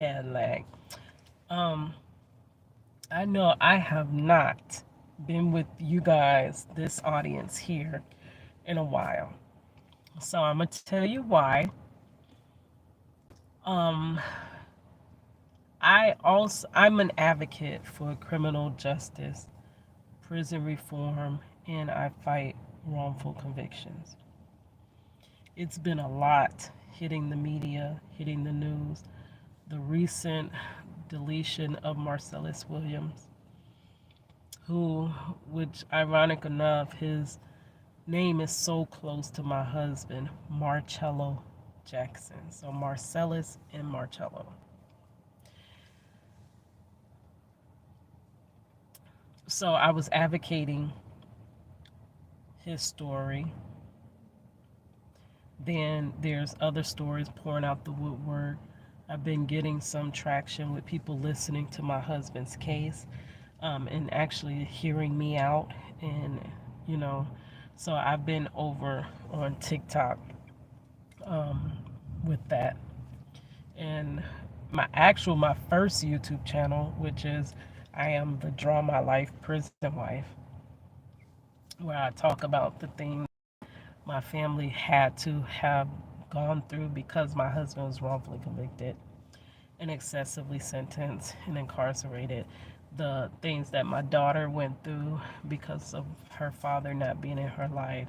had lag. Um, I know I have not been with you guys, this audience here, in a while. So I'm gonna tell you why. Um, I'm an advocate for criminal justice, prison reform, and I fight wrongful convictions. It's been a lot hitting the media, hitting the news. The recent deletion of Marcellus Williams, who, which ironic enough, his name is so close to my husband, Marcello Jackson. So Marcellus and Marcello. So I was advocating his story. Then there's other stories pouring out the woodwork. I've been getting some traction with people listening to my husband's case, and actually hearing me out. And, you know, so I've been over on TikTok um, with that. And my first YouTube channel, which is I am the Draw My Life Prison Wife, where I talk about the things my family had to have gone through because my husband was wrongfully convicted and excessively sentenced and incarcerated. The things that my daughter went through because of her father not being in her life,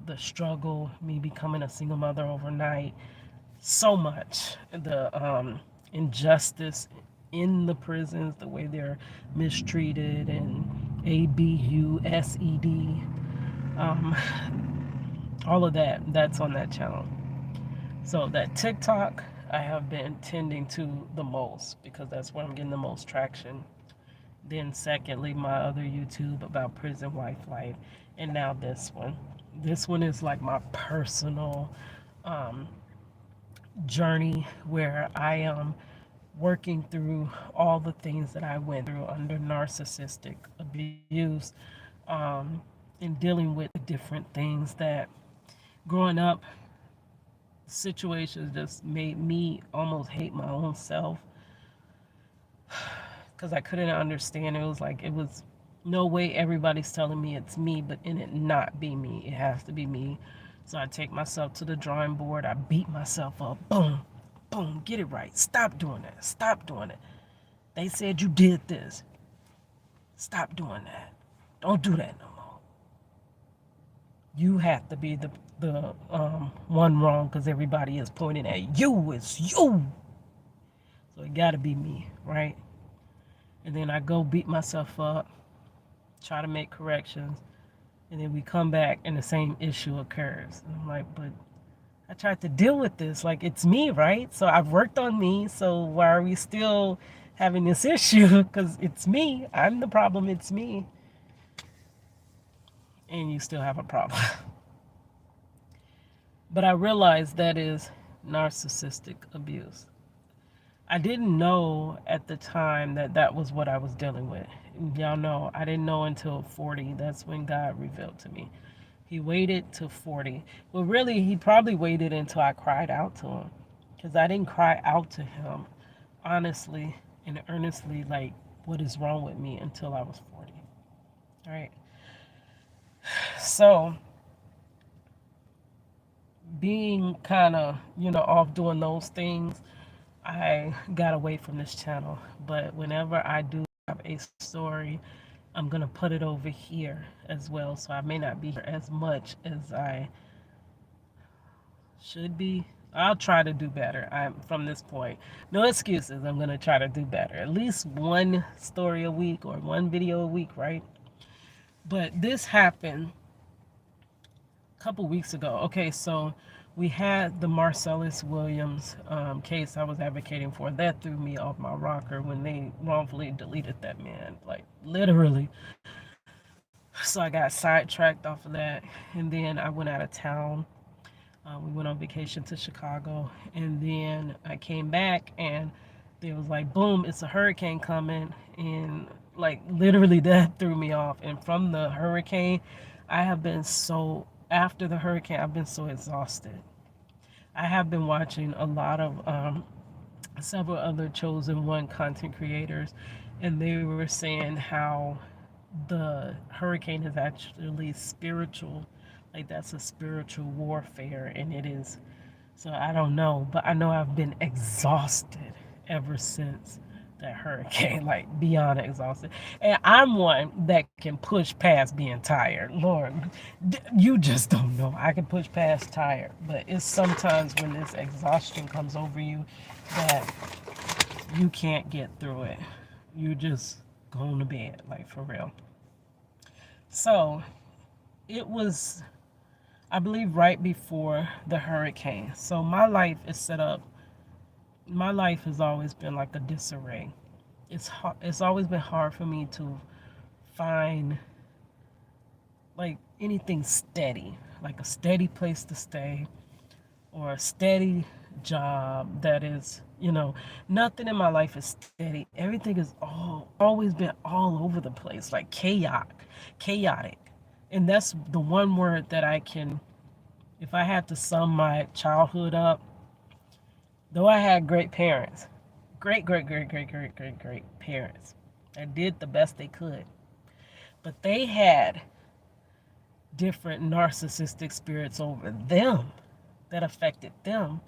the struggle, me becoming a single mother overnight, so much. The injustice in the prisons, the way they're mistreated, and ABUSED, um, all of that. That's on that channel. So that TikTok, I have been tending to the most because that's where I'm getting the most traction. Then, secondly, my other YouTube about prison wife life, and now this one. This one is like my personal um, journey where I am working through all the things that I went through under narcissistic abuse, um, and dealing with the different things that growing up, situations just made me almost hate my own self because I couldn't understand. It was like, it was no way everybody's telling me it's me, but in it not be me. It has to be me. So I take myself to the drawing board. I beat myself up. Boom, boom, get it right. Stop doing that. Stop doing it. They said you did this. Stop doing that. Don't do that no more. You have to be the one wrong because everybody is pointing at you. It's you. So it got to be me, right? And then I go beat myself up, try to make corrections, and then we come back and the same issue occurs. And I'm like, but I tried to deal with this. Like, it's me, right? So I've worked on me. So why are we still having this issue? Because it's me. I'm the problem. It's me. And you still have a problem. But I realized that is narcissistic abuse. I didn't know at the time that that was what I was dealing with. Y'all know, I didn't know until 40. That's when God revealed to me. He waited till 40. Well, really, he probably waited until I cried out to him. Because I didn't cry out to him honestly and earnestly, like, what is wrong with me until I was 40. All right. So, being kind of, off doing those things, I got away from this channel. But whenever I do have a story, I'm going to put it over here as well. So I may not be here as much as I should be. I'll try to do better. I'm from this point. No excuses. I'm going to try to do better. At least one story a week or one video a week, right? But this happened a couple weeks ago. Okay, so we had the Marcellus Williams case I was advocating for. That threw me off my rocker when they wrongfully deleted that man, like literally. So I got sidetracked off of that, and then I went out of town. We went on vacation to Chicago, and then I came back, and there was like, boom, it's a hurricane coming, and like literally that threw me off. And from the hurricane, I have been so after the hurricane, I've been so exhausted. I have been watching a lot of several other chosen one content creators, and they were saying how the hurricane is actually spiritual, like that's a spiritual warfare, and it is. So I don't know, but I know I've been exhausted ever since that hurricane, like beyond exhausted. And I'm one that can push past being tired. Lord, you just don't know. I can push past tired, but it's sometimes when this exhaustion comes over you that you can't get through it. You just going to bed, like for real. So it was, I believe, right before the hurricane. So my life is set up. My life has always been like a disarray. It's always been hard for me to find like anything steady, like a steady place to stay or a steady job that is, nothing in my life is steady. Everything is always been all over the place, like chaotic. And that's the one word that I can, if I had to sum my childhood up, though I had great parents, great parents that did the best they could, but they had different narcissistic spirits over them them,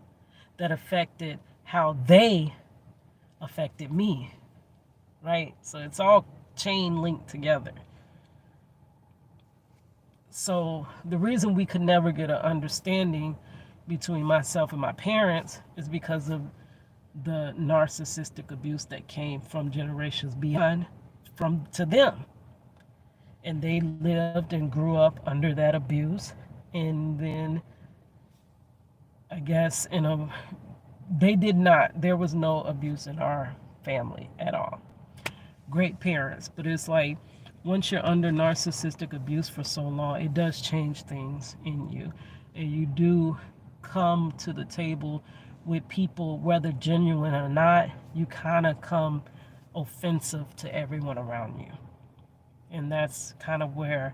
that affected how they affected me, right? So it's all chain linked together. So the reason we could never get an understanding between myself and my parents is because of the narcissistic abuse that came from generations beyond from to them. And they lived and grew up under that abuse. And then I guess they did not, there was no abuse in our family at all. Great parents, but it's like once you're under narcissistic abuse for so long, it does change things in you. And you do come to the table with people, whether genuine or not, you kind of come offensive to everyone around you. And that's kind of where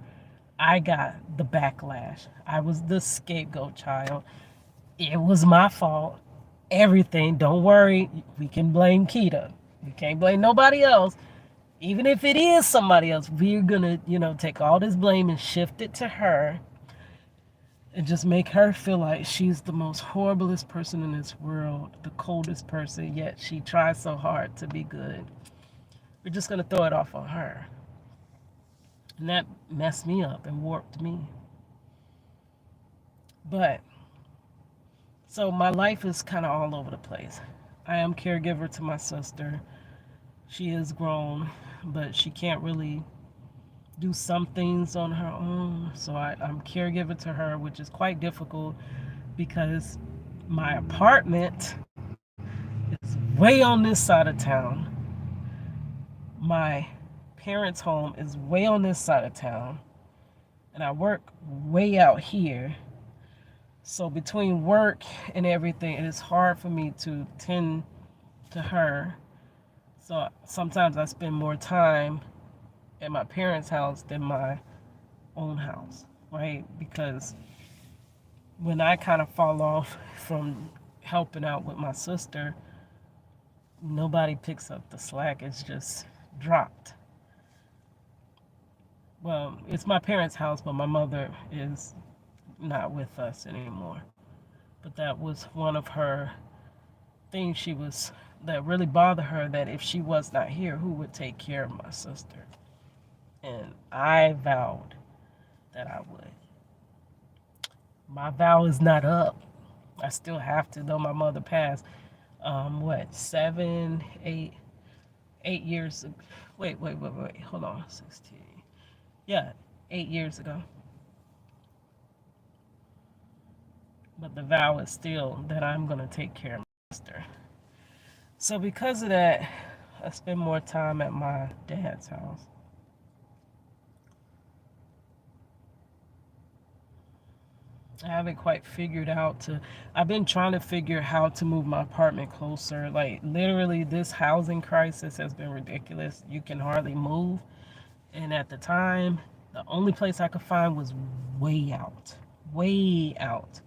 I got the backlash. I was the scapegoat child. It was my fault. Everything, don't worry, we can blame Keita. We can't blame nobody else. Even if it is somebody else, we're gonna, take all this blame and shift it to her and just make her feel like she's the most horriblest person in this world, the coldest person, yet she tries so hard to be good. We're just gonna throw it off on her. And that messed me up and warped me. But, so my life is kind of all over the place. I am caregiver to my sister. She is grown, but she can't really do some things on her own. So I'm caregiver to her, which is quite difficult because my apartment is way on this side of town. My parents' home is way on this side of town. And I work way out here. So between work and everything, it is hard for me to tend to her. So sometimes I spend more time at my parents' house than my own house, right? Because when I kind of fall off from helping out with my sister, nobody picks up the slack. It's just dropped. Well, it's my parents' house, but my mother is not with us anymore. But that was one of her things that really bothered her, that if she was not here, who would take care of my sister? And I vowed that I would. My vow is not up. I still have to, though my mother passed, 7, 8 years ago. Wait, hold on, 16. Yeah, 8 years ago. But the vow is still that I'm going to take care of my sister. So because of that, I spend more time at my dad's house. I haven't quite figured out I've been trying to figure how to move my apartment closer. Like literally this housing crisis has been ridiculous. You can hardly move. And at the time, the only place I could find was way out. Way out.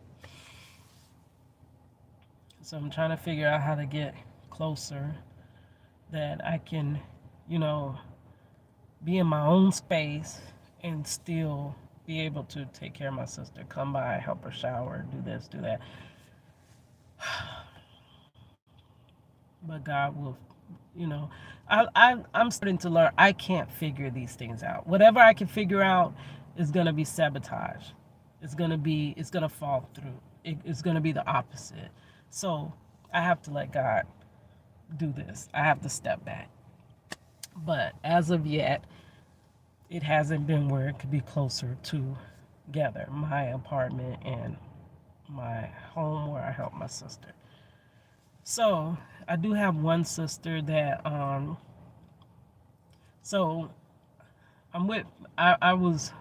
So I'm trying to figure out how to get closer closer, that I can, you know, be in my own space and still be able to take care of my sister, come by, help her shower, do this, do that. But God will, you know, I'm starting to learn I can't figure these things out. Whatever I can figure out is going to be sabotage. It's going to fall through. It's going to be the opposite. So I have to let God do this. I have to step back. But as of yet, it hasn't been where it could be closer together, my apartment and my home where I help my sister. So I do have one sister that so I'm with I was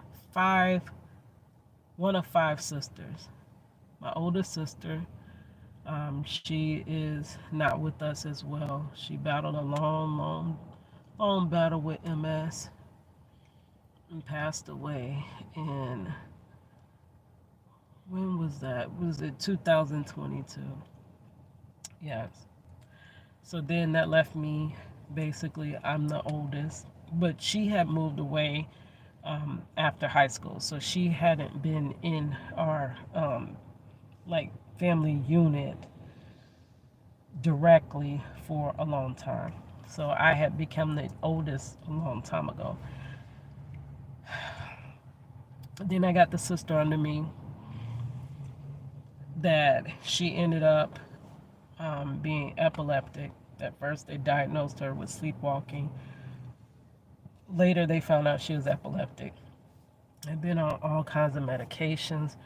one of five sisters. My older sister, she is not with us as well. She battled a long battle with MS and passed away in, when was that? Was it 2022? Yes. So then that left me, basically, I'm the oldest, but she had moved away after high school, so she hadn't been in our like family unit directly for a long time. So I had become the oldest a long time ago. Then I got the sister under me that she ended up being epileptic. At first, they diagnosed her with sleepwalking. Later, they found out she was epileptic. Had been on all kinds of medications,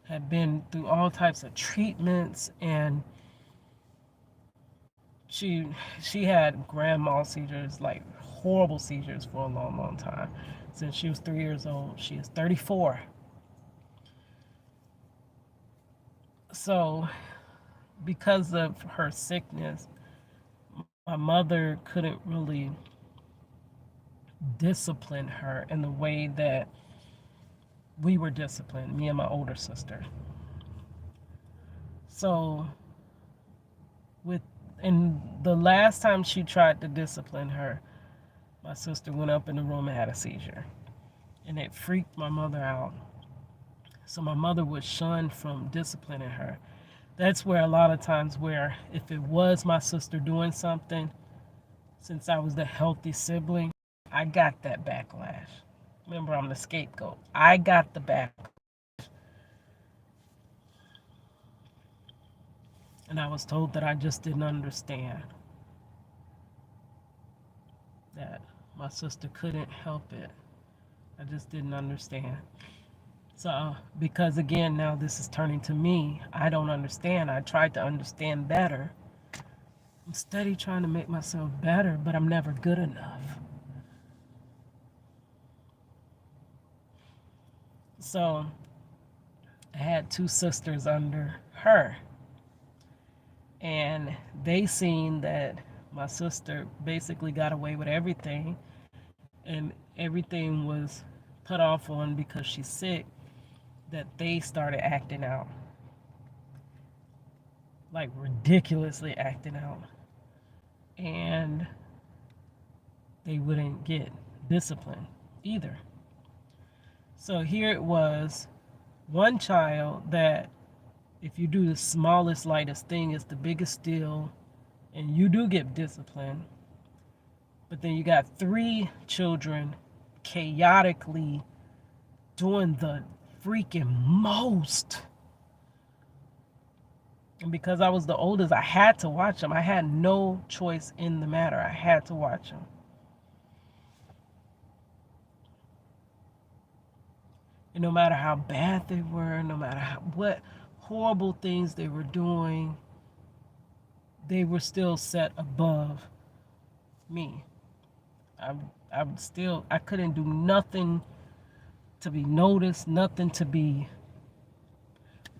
had been through all types of treatments, and she had grand mal seizures, like horrible seizures, for a long time. Since she was 3 years old, she is 34. So, because of her sickness, my mother couldn't really discipline her in the way that we were disciplined, me and my older sister. So, and the last time she tried to discipline her, my sister went up in the room and had a seizure. And it freaked my mother out. So my mother was shunned from disciplining her. That's where a lot of times where if it was my sister doing something, since I was the healthy sibling, I got that backlash. Remember, I'm the scapegoat. I got the backlash. And I was told that I just didn't understand. That my sister couldn't help it. I just didn't understand. So, because again, now this is turning to me, I don't understand. I tried to understand better. I'm steady trying to make myself better, but I'm never good enough. So, I had two sisters under her, and they seen that my sister basically got away with everything, and everything was put off on because she's sick, that they started acting out, like ridiculously acting out, and they wouldn't get discipline either. So here it was, one child that if you do the smallest, lightest thing, it's the biggest deal, and you do get discipline. But then you got three children chaotically doing the freaking most. And because I was the oldest, I had to watch them. I had no choice in the matter. I had to watch them. And no matter how bad they were, no matter what horrible things they were doing, they were still set above me. I couldn't do nothing to be noticed, nothing to be,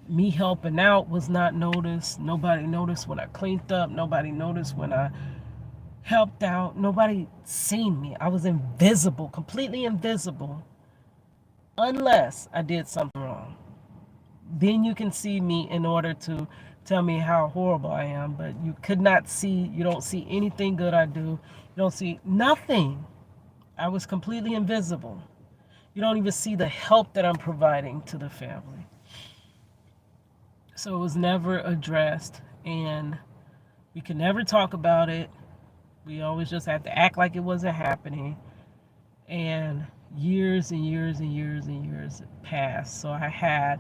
me helping out was not noticed. Nobody noticed when I cleaned up. Nobody noticed when I helped out. Nobody seen me. I was invisible, completely invisible, unless I did something wrong. Then you can see me in order to tell me how horrible I am, but you could not see, you don't see anything good I do. You don't see nothing. I was completely invisible. You don't even see the help that I'm providing to the family. So it was never addressed, and we could never talk about it. We always just had to act like it wasn't happening. And years and years and years and years passed. So I had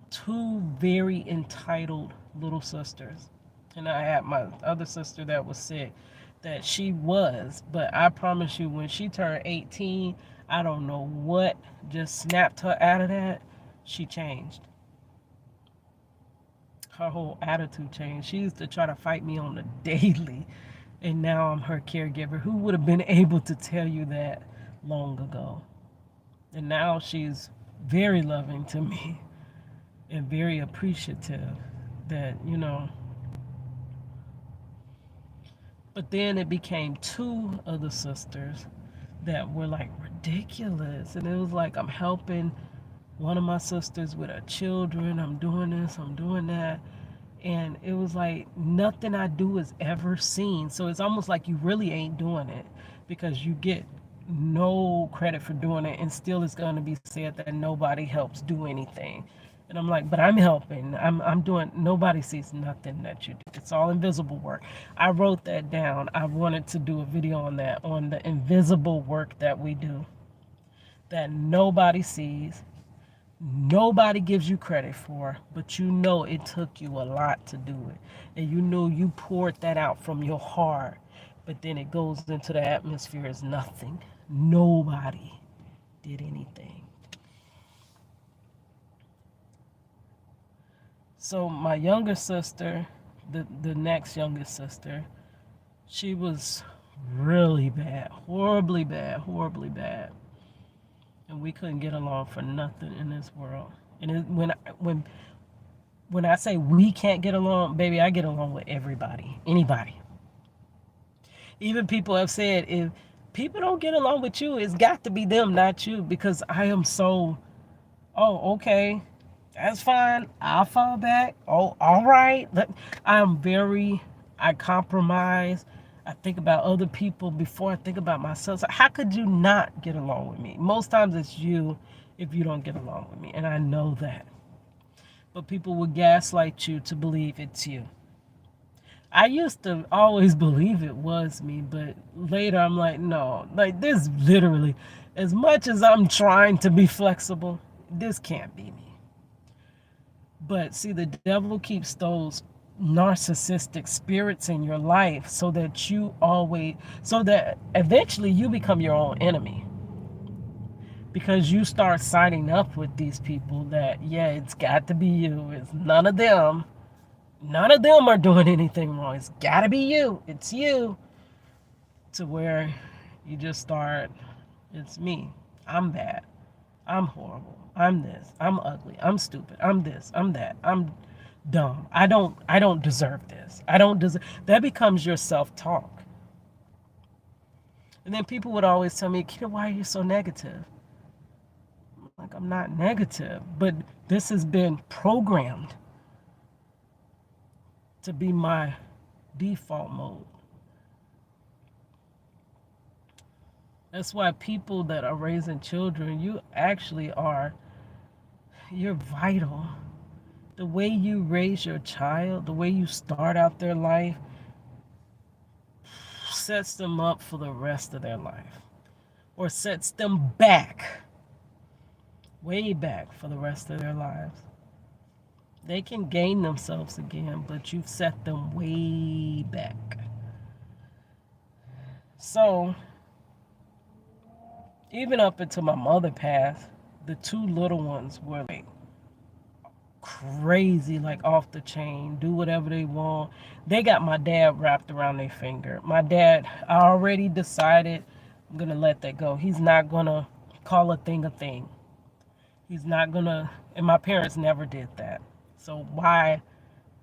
two very entitled little sisters. And I had my other sister that was sick, that she was. But I promise you, when she turned 18, I don't know what just snapped her out of that. She changed. Her whole attitude changed. She used to try to fight me on the daily. And now I'm her caregiver. Who would have been able to tell you that long ago? And now she's very loving to me and very appreciative that, you know. But then it became two other sisters that were like ridiculous. And it was like I'm helping one of my sisters with her children. I'm doing this, I'm doing that. And it was like nothing I do is ever seen. So it's almost like you really ain't doing it, because you get no credit for doing it, and still it's going to be said that nobody helps do anything. And I'm like, but I'm helping. I'm doing. Nobody sees nothing that you do. It's all invisible work. I wrote that down. I wanted to do a video on that, on the invisible work that we do, that nobody sees, nobody gives you credit for, but you know it took you a lot to do it. And you know you poured that out from your heart, but then it goes into the atmosphere as nothing. Nobody did anything. So my younger sister, the next youngest sister, she was really bad, horribly bad, horribly bad. And we couldn't get along for nothing in this world. And when I say we can't get along, baby, I get along with everybody, anybody. Even people have said, if people don't get along with you, it's got to be them, not you, because I am so, oh, okay, that's fine. I'll fall back. Oh, all right. I compromise. I think about other people before I think about myself. So how could you not get along with me? Most times it's you if you don't get along with me. And I know that. But people will gaslight you to believe it's you. I used to always believe it was me, but later I'm like, no, like this literally, as much as I'm trying to be flexible, this can't be me. But see, the devil keeps those narcissistic spirits in your life so that eventually you become your own enemy. Because you start signing up with these people that, yeah, it's got to be you. It's none of them. None of them are doing anything wrong. It's got to be you. It's you. To where you just start, it's me. I'm bad. I'm horrible. I'm this. I'm ugly. I'm stupid. I'm this. I'm that. I'm dumb. I don't deserve this. I don't deserve. That becomes your self-talk. And then people would always tell me, Keita, why are you so negative? Like, I'm not negative, but this has been programmed to be my default mode. That's why people that are raising children, you're vital. The way you raise your child, the way you start out their life, sets them up for the rest of their life, or sets them back, way back for the rest of their lives. They can gain themselves again, but you've set them way back. So, even up until my mother passed, the two little ones were like crazy, like off the chain, do whatever they want. They got my dad wrapped around their finger. My dad, I already decided I'm going to let that go. He's not going to call a thing a thing. He's not going to, and my parents never did that. So why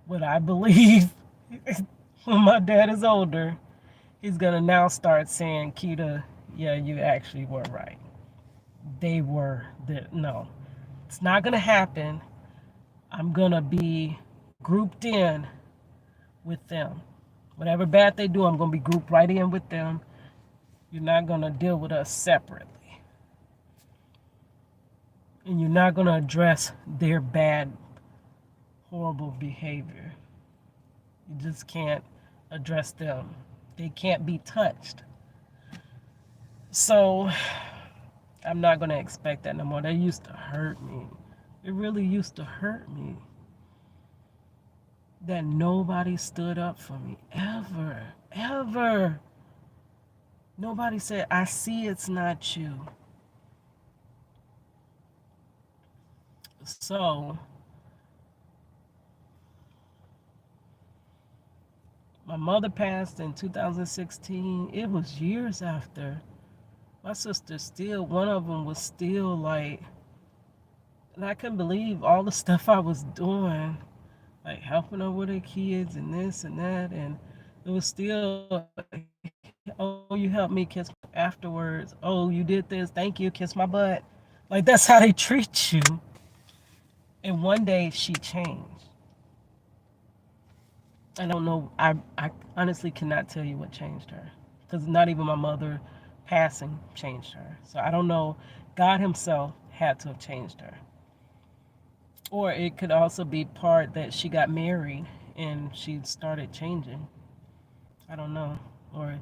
would I believe when my dad is older, he's going to now start saying, Keita, yeah, you actually were right. They were, no, it's not going to happen. I'm going to be grouped in with them. Whatever bad they do, I'm going to be grouped right in with them. You're not going to deal with us separately. And you're not going to address their bad, horrible behavior. You just can't address them. They can't be touched. So I'm not going to expect that no more. That used to hurt me. It really used to hurt me that nobody stood up for me. Ever. Ever. Nobody said, I see it's not you. So my mother passed in 2016. It was years after. My sister still, one of them was still like, and I couldn't believe all the stuff I was doing, like helping her with her kids and this and that. And it was still, oh, you helped me kiss afterwards. Oh, you did this. Thank you. Kiss my butt. Like, that's how they treat you. And one day she changed. I don't know. I honestly cannot tell you what changed her. Because not even my mother passing changed her. So I don't know. God himself had to have changed her. Or it could also be part that she got married and she started changing. I don't know. Or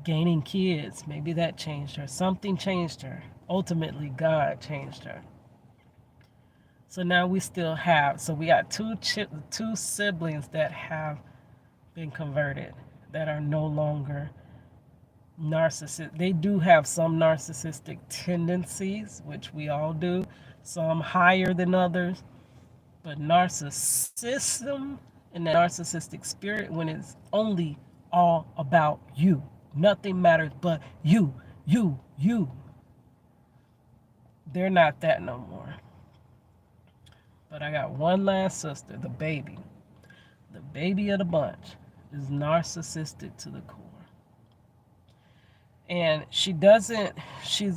gaining kids. Maybe that changed her. Something changed her. Ultimately, God changed her. So now we still have, so we got two siblings that have been converted, that are no longer narcissistic. They do have some narcissistic tendencies, which we all do, some higher than others, but narcissism and that narcissistic spirit, when it's only all about you, nothing matters but you, they're not that no more. But I got one last sister, the baby of the bunch, is narcissistic to the core. And she doesn't, she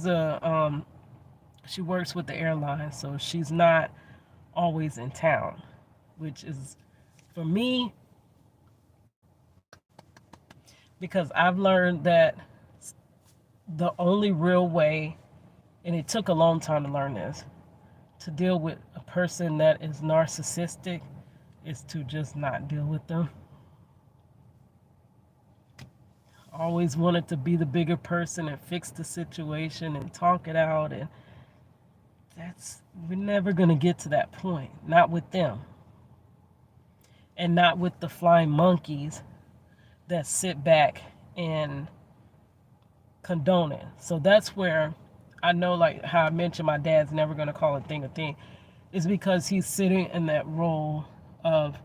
works with the airline, so she's not always in town, which is, for me, because I've learned that the only real way, and it took a long time to learn this, to deal with a person that is narcissistic is to just not deal with them. Always wanted to be the bigger person and fix the situation and talk it out, and we're never going to get to that point. Not with them. And not with the flying monkeys that sit back and condone it. So that's where I know, like how I mentioned, my dad's never going to call a thing, is because he's sitting in that role of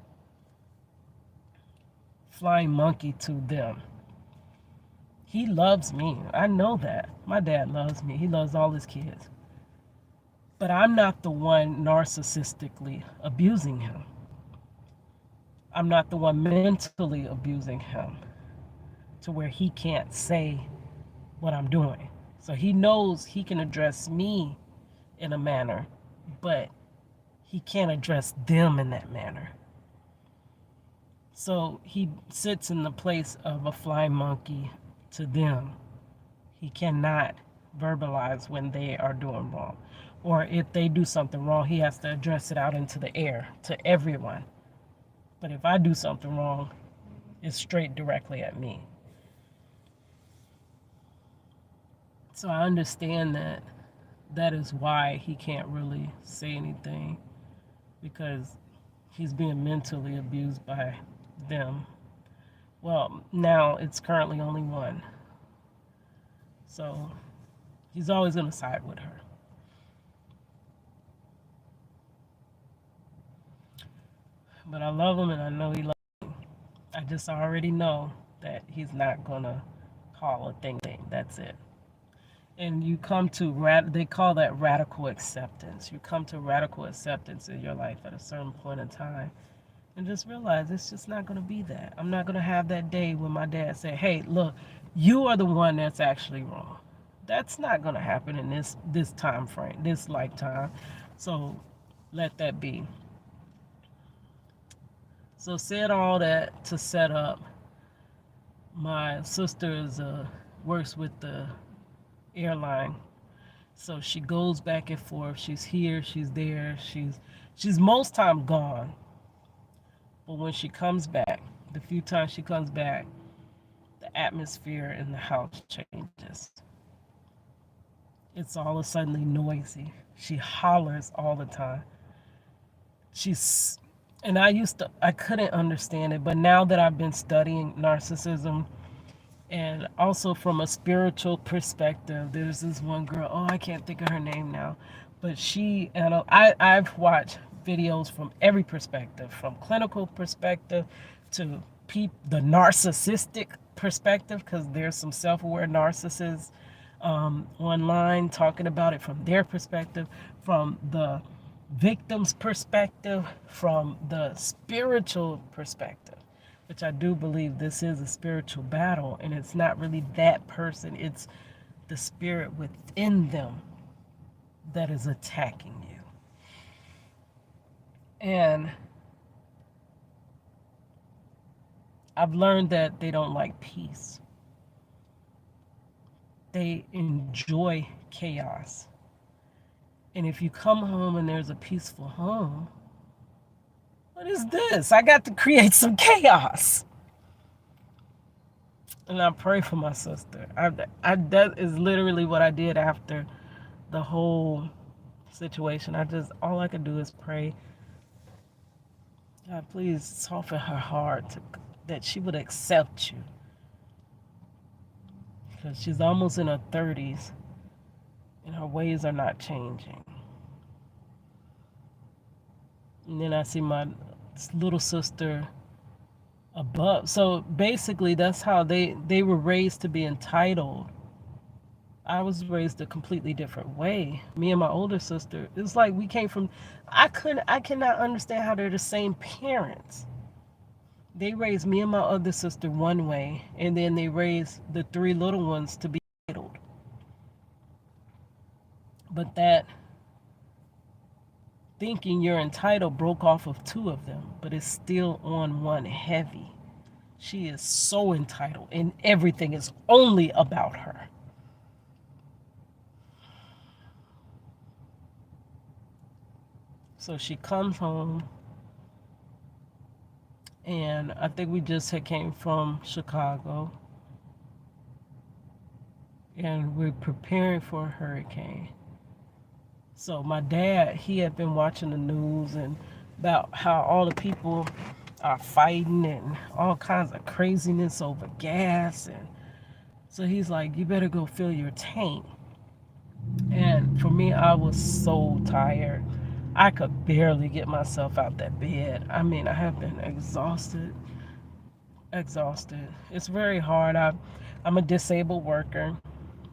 flying monkey to them. He loves me. I know that. My dad loves me. He loves all his kids. But I'm not the one narcissistically abusing him. I'm not the one mentally abusing him to where he can't say what I'm doing. So he knows he can address me in a manner, but he can't address them in that manner. So he sits in the place of a flying monkey to them. He cannot verbalize when they are doing wrong. Or if they do something wrong, he has to address it out into the air to everyone. But if I do something wrong, it's straight directly at me. So I understand that that is why he can't really say anything, because he's being mentally abused by them. Well, now it's currently only one. So he's always going to side with her. But I love him and I know he loves me. I just already know that he's not going to call a thing. That's it. And you come to, they call that radical acceptance. You come to radical acceptance in your life at a certain point in time. And just realize it's just not going to be that. I'm not going to have that day when my dad said, hey, look, you are the one that's actually wrong. That's not going to happen in this time frame, this lifetime. So let that be. So said all that to set up. My sister works with the airline, so she goes back and forth. She's here, she's there. She's most time gone, but when she comes back, the few times she comes back, the atmosphere in the house changes. It's all of a sudden noisy. She hollers all the time. She's and I couldn't understand it, but now that I've been studying narcissism and also from a spiritual perspective, there's this one girl, oh, I can't think of her name now, but I've watched videos from every perspective, from clinical perspective to the narcissistic perspective, because there's some self-aware narcissists online talking about it from their perspective, from the victim's perspective, from the spiritual perspective, which I do believe this is a spiritual battle, and it's not really that person, it's the spirit within them that is attacking you. And I've learned that they don't like peace. They enjoy chaos. And if you come home and there's a peaceful home, what is this? I got to create some chaos. And I pray for my sister. That is literally what I did after the whole situation. All I could do is pray. God, please soften her heart that she would accept you. Because she's almost in her 30s and her ways are not changing. And then I see my little sister above. So basically, that's how they were raised to be entitled. I was raised a completely different way. Me and my older sister, it's like we came from, I cannot understand how they're the same parents. They raised me and my other sister one way, and then they raised the three little ones to be entitled. But that thinking you're entitled broke off of two of them, but it's still on one heavy. She is so entitled, and everything is only about her. So she comes home, and I think we just had came from Chicago, and we're preparing for a hurricane. So my dad, he had been watching the news and about how all the people are fighting and all kinds of craziness over gas, and so he's like, you better go fill your tank. And for me, I was so tired. I could barely get myself out that bed. I mean, I have been exhausted. It's very hard. I'm a disabled worker.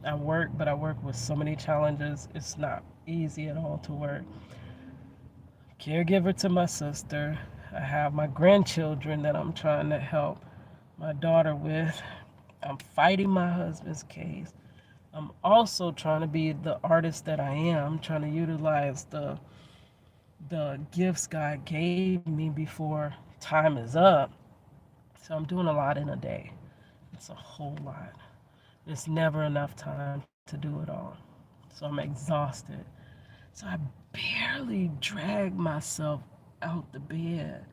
I work, but I work with so many challenges. It's not easy at all to work. Caregiver to my sister. I have my grandchildren that I'm trying to help my daughter with. I'm fighting my husband's case. I'm also trying to be the artist that I am, trying to utilize the gifts God gave me before time is up. So I'm doing a lot in a day. It's a whole lot. There's never enough time to do it all. So I'm exhausted. So I barely drag myself out the bed.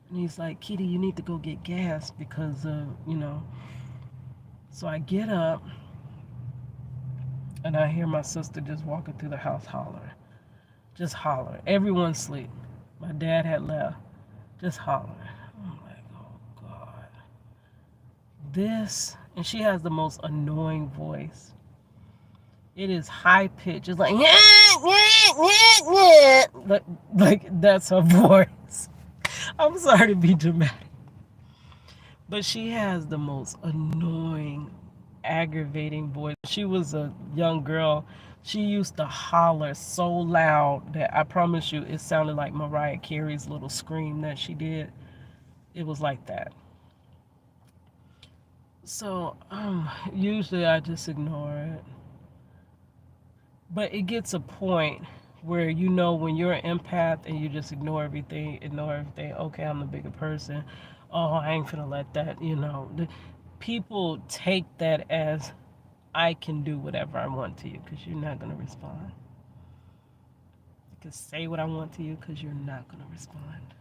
And he's like, Kitty, you need to go get gas because of. So I get up and I hear my sister just walking through the house hollering. Just hollering. Everyone's asleep. My dad had left. Just hollering. I'm like, oh God. And she has the most annoying voice. It is high pitched. It's like, like that's her voice. I'm sorry to be dramatic. But she has the most annoying, aggravating voice. She was a young girl. She used to holler so loud that I promise you it sounded like Mariah Carey's little scream that she did. It was like that. So usually I just ignore it. But it gets a point where when you're an empath and you just ignore everything. Okay, I'm the bigger person. Oh, I ain't finna let that. People take that as I can do whatever I want to you because you're not gonna respond. I can say what I want to you because you're not gonna respond.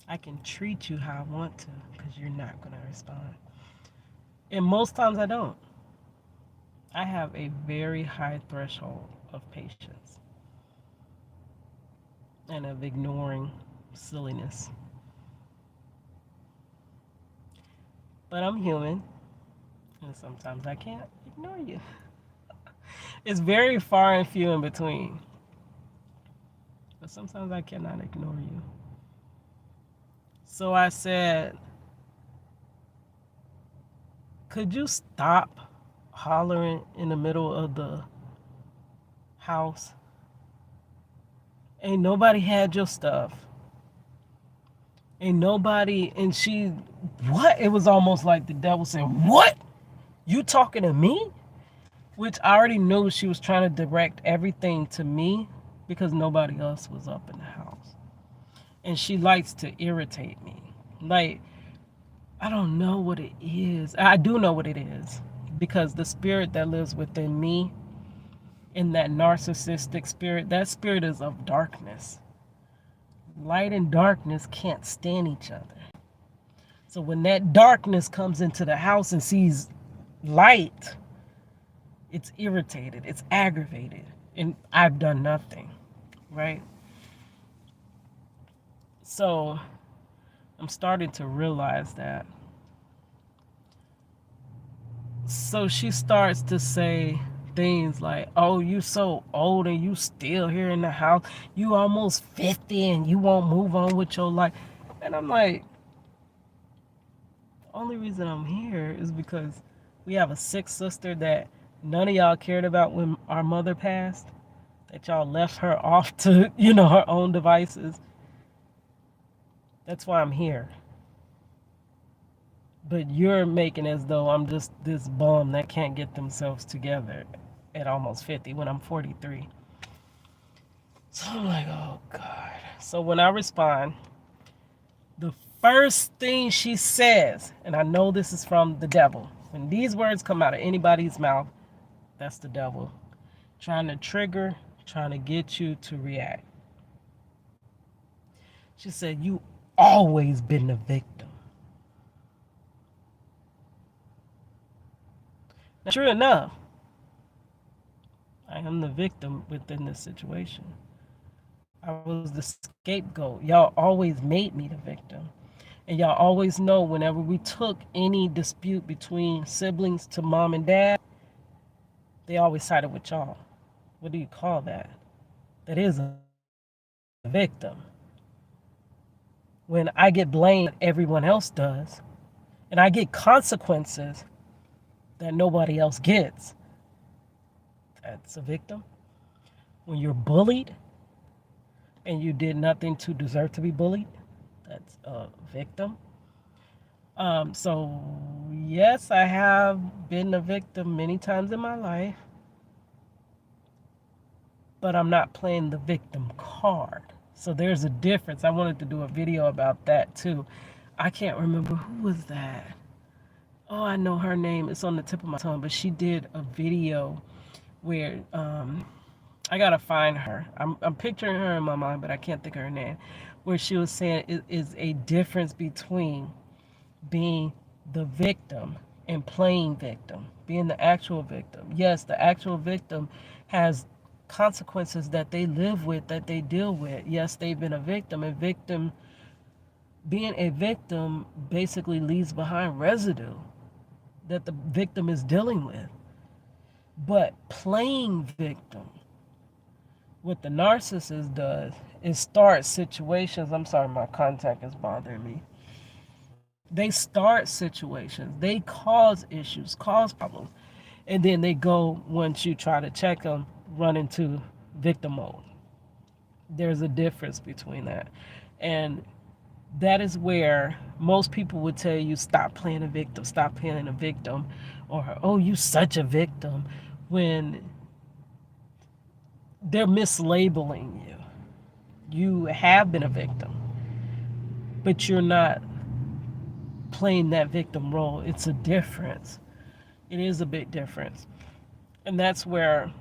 I can treat you how I want to because you're not gonna respond. And most times I don't. I have a very high threshold of patience and of ignoring silliness. But I'm human, and sometimes I can't ignore you. It's very far and few in between. But sometimes I cannot ignore you. So I said, could you stop hollering in the middle of the house? Ain't nobody had your stuff. Ain't nobody, and she, what? It was almost like the devil saying, what? You talking to me? Which I already knew she was trying to direct everything to me because nobody else was up in the house. And she likes to irritate me. Like, I don't know what it is. I do know what it is because the spirit that lives within me, in that narcissistic spirit, that spirit is of darkness. Light and darkness can't stand each other. So when that darkness comes into the house and sees light, it's irritated, it's aggravated, and I've done nothing, right? So I'm starting to realize that. So she starts to say things like, oh, you so old and you still here in the house. You almost 50 and you won't move on with your life. And I'm like, the only reason I'm here is because we have a sick sister that none of y'all cared about when our mother passed. That y'all left her off to, her own devices. That's why I'm here. But you're making as though I'm just this bum that can't get themselves together at almost 50 when I'm 43. So I'm like, oh God. So when I respond, the first thing she says, and I know this is from the devil, when these words come out of anybody's mouth, that's the devil trying to trigger, trying to get you to react. She said, you always been the victim. Now, true enough, I am the victim within this situation. I was the scapegoat. Y'all always made me the victim. And y'all always know whenever we took any dispute between siblings to mom and dad, they always sided with y'all. What do you call that? That is a victim. When I get blamed, everyone else does. And I get consequences that nobody else gets. That's a victim. When you're bullied and you did nothing to deserve to be bullied, that's a victim. So yes, I have been a victim many times in my life, but I'm not playing the victim card. So there's a difference. I wanted to do a video about that too. I can't remember who was that. Oh, I know her name. It's on the tip of my tongue, but she did a video where I gotta find her. I'm picturing her in my mind, but I can't think of her name. Where she was saying it is a difference between being the victim and playing victim, being the actual victim. Yes, the actual victim has consequences that they live with, that they deal with. Yes, they've been a victim, being a victim basically leaves behind residue that the victim is dealing with. But playing victim, what the narcissist does is start situations. I'm sorry, my contact is bothering me. They start situations, they cause issues, cause problems, and then they go, once you try to check them, run into victim mode. There's a difference between that. And that is where most people would tell you, stop playing a victim, stop playing a victim, or, oh, you such a victim, when they're mislabeling you. You have been a victim, but you're not playing that victim role. It's a difference. It is a big difference. And that's where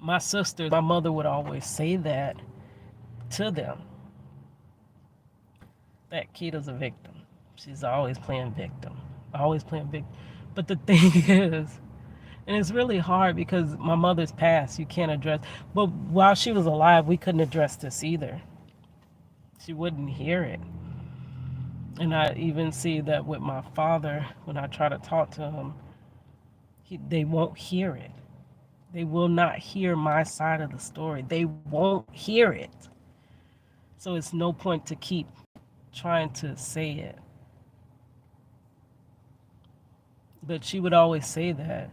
my sisters, my mother would always say that to them, that Kita's a victim. She's always playing victim, always playing victim. But the thing is, and it's really hard because my mother's passed, you can't address. But while she was alive, we couldn't address this either. She wouldn't hear it. And I even see that with my father, when I try to talk to him, they won't hear it. They will not hear my side of the story. They won't hear it. So it's no point to keep trying to say it. But she would always say that.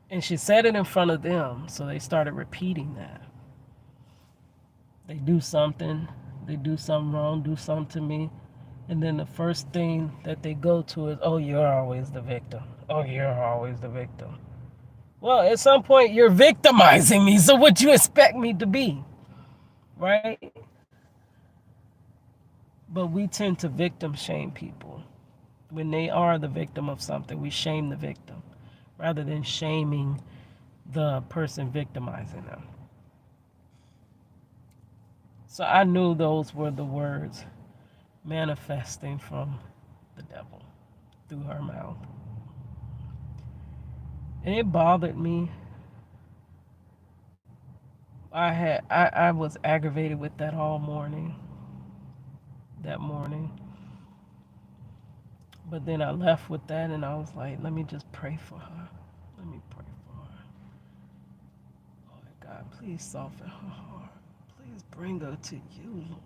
And she said it in front of them, so they started repeating that. They do something wrong, do something to me, and then the first thing that they go to is, oh, you're always the victim. Oh, you're always the victim. Well, at some point, you're victimizing me, so what you expect me to be, right? But we tend to victim shame people. When they are the victim of something, we shame the victim rather than shaming the person victimizing them. So I knew those were the words manifesting from the devil through her mouth. And it bothered me. I was aggravated with that all morning. That morning. But then I left with that and I was like, let me just pray for her. Let me pray for her. Lord God, please soften her heart. Please bring her to you, Lord.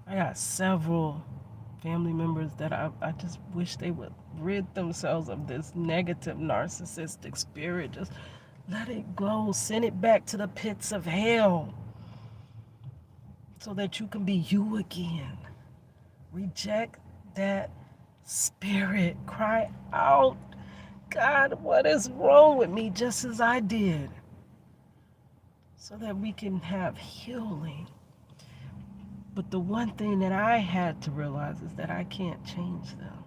I got several family members that I just wish they would rid themselves of this negative narcissistic spirit. Just let it go. Send it back to the pits of hell so that you can be you again. Reject that spirit. Cry out, God, what is wrong with me? Just as I did. So that we can have healing. But the one thing that I had to realize is that I can't change them.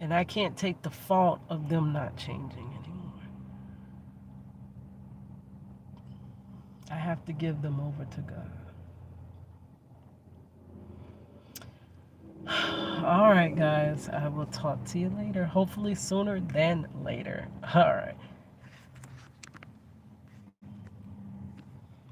And I can't take the fault of them not changing anymore. I have to give them over to God. All right, guys. I will talk to you later. Hopefully sooner than later. All right.